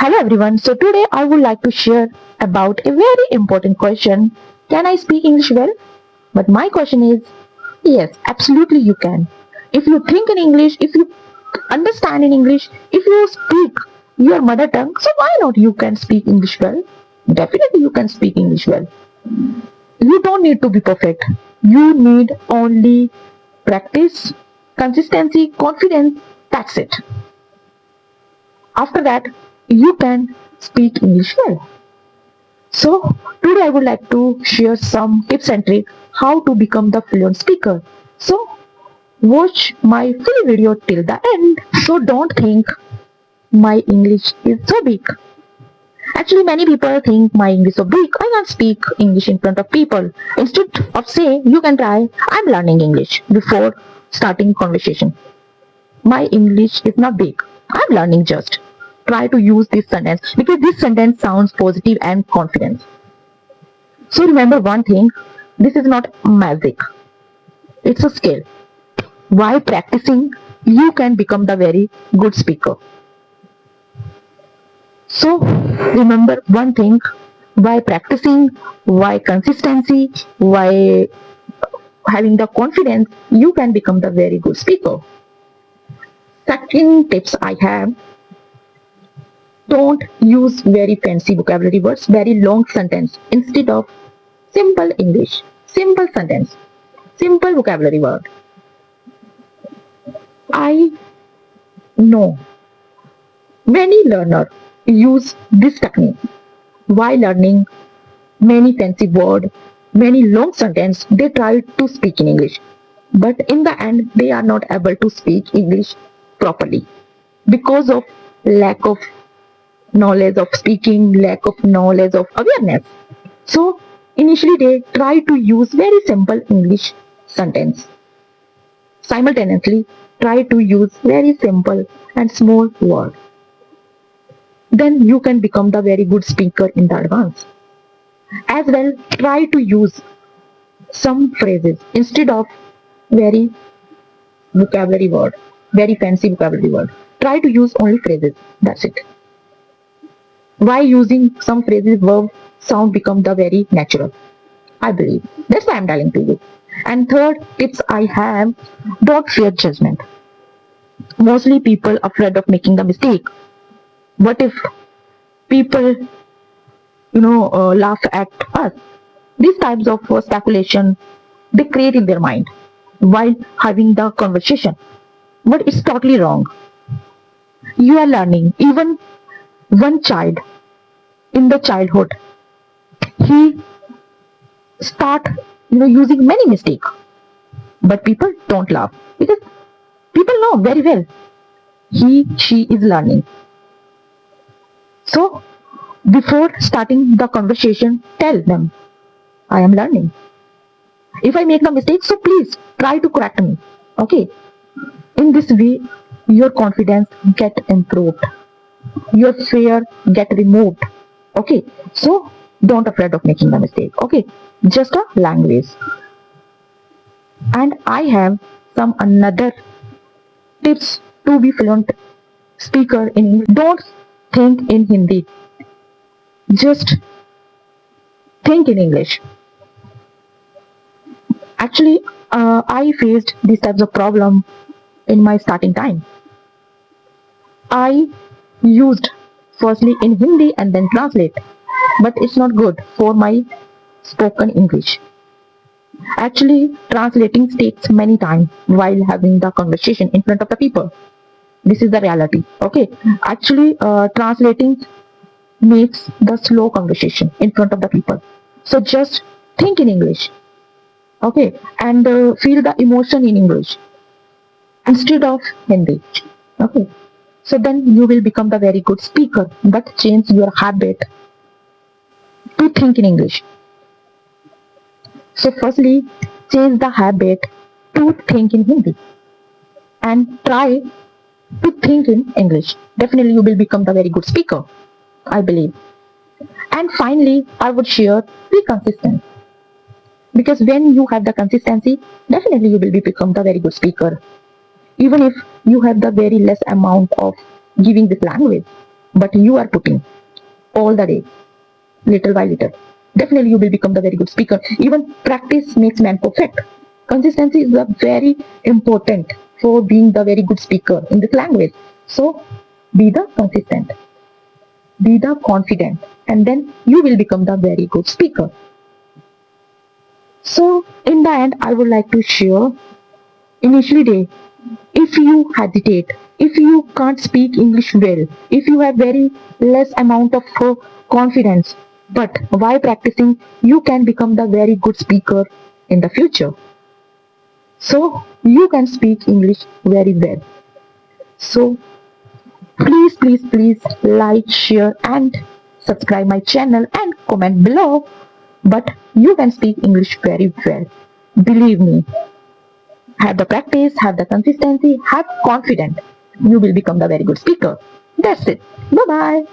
Hello everyone. So today I would like to share about a very important question. Can I speak English well? But my question is yes, absolutely you can. If you think in English, if you understand in English, if you speak your mother tongue, so why not you can speak English well? Definitely you can speak English well. You don't need to be perfect. You need only practice, consistency, confidence. That's it. After that, you can speak English well. So today I would like to share some tips and tricks how to become the fluent speaker. So watch my full video till the end. So don't think my English is so big. Actually, many people think my English is so big. I can't speak English in front of people. Instead of saying you can try, I'm learning English before starting conversation. My English is not big. I'm learning just. Try to use this sentence because this sentence sounds positive and confident. So remember one thing, this is not magic. It's a skill. While practicing, you can become the very good speaker. So remember one thing, by practicing, by consistency, by having the confidence, you can become the very good speaker. Second tips I have, don't use very fancy vocabulary words, very long sentence. Instead of simple English, simple sentence, simple vocabulary word. I know many learners use this technique while learning many fancy word, many long sentence. They try to speak in English, but in the end they are not able to speak English properly because of lack of knowledge of speaking, lack of knowledge of awareness. So initially they try to use very simple English sentence. Simultaneously try to use very simple and small word. Then you can become the very good speaker in the advance. As well, try to use some phrases instead of very vocabulary word, very fancy vocabulary word. Try to use only phrases. That's it. Why using some phrases, verb, sound become the very natural. I believe. That's why I'm telling to you. And third tips I have, don't fear judgment. Mostly people afraid of making the mistake. What if people, laugh at us? These types of speculation they create in their mind while having the conversation. But it's totally wrong. You are learning. Even one child in the childhood, he start using many mistakes, but people don't laugh because people know very well she is learning. So before starting the conversation, tell them I am learning. If I make the mistake, so please try to correct me. Okay. In this way, your confidence get improved. Your fear get removed. Okay. So don't afraid of making the mistake. Okay. Just a language. And I have some another tips to be fluent speaker in English. Don't think in Hindi. Just think in English. Actually, I faced these types of problem in my starting time. I used firstly in Hindi and then translate, but it's not good for my spoken English. Actually, translating takes many time while having the conversation in front of the people. This is the reality. Okay. Actually, translating makes the slow conversation in front of the people. So just think in English. Okay. And feel the emotion in English instead of Hindi. Okay. So then you will become the very good speaker, but change your habit to think in English. So firstly, change the habit to think in Hindi and try to think in English. Definitely you will become the very good speaker, I believe. And finally, I would share, be consistent. Because when you have the consistency, definitely you will become the very good speaker. Even if you have the very less amount of giving this language. but you are putting all the day, little by little, definitely you will become the very good speaker. Even practice makes man perfect. Consistency is very important for being the very good speaker in this language. So be the consistent, be the confident, and then you will become the very good speaker. So in the end, I would like to share initially day, if you hesitate, if you can't speak English well, if you have very less amount of confidence, but while practicing, you can become the very good speaker in the future. So you can speak English very well. So please like, share and subscribe my channel and comment below. But you can speak English very well. Believe me, have the practice, have the consistency, have confidence. You will become the very good speaker. That's it. Bye bye.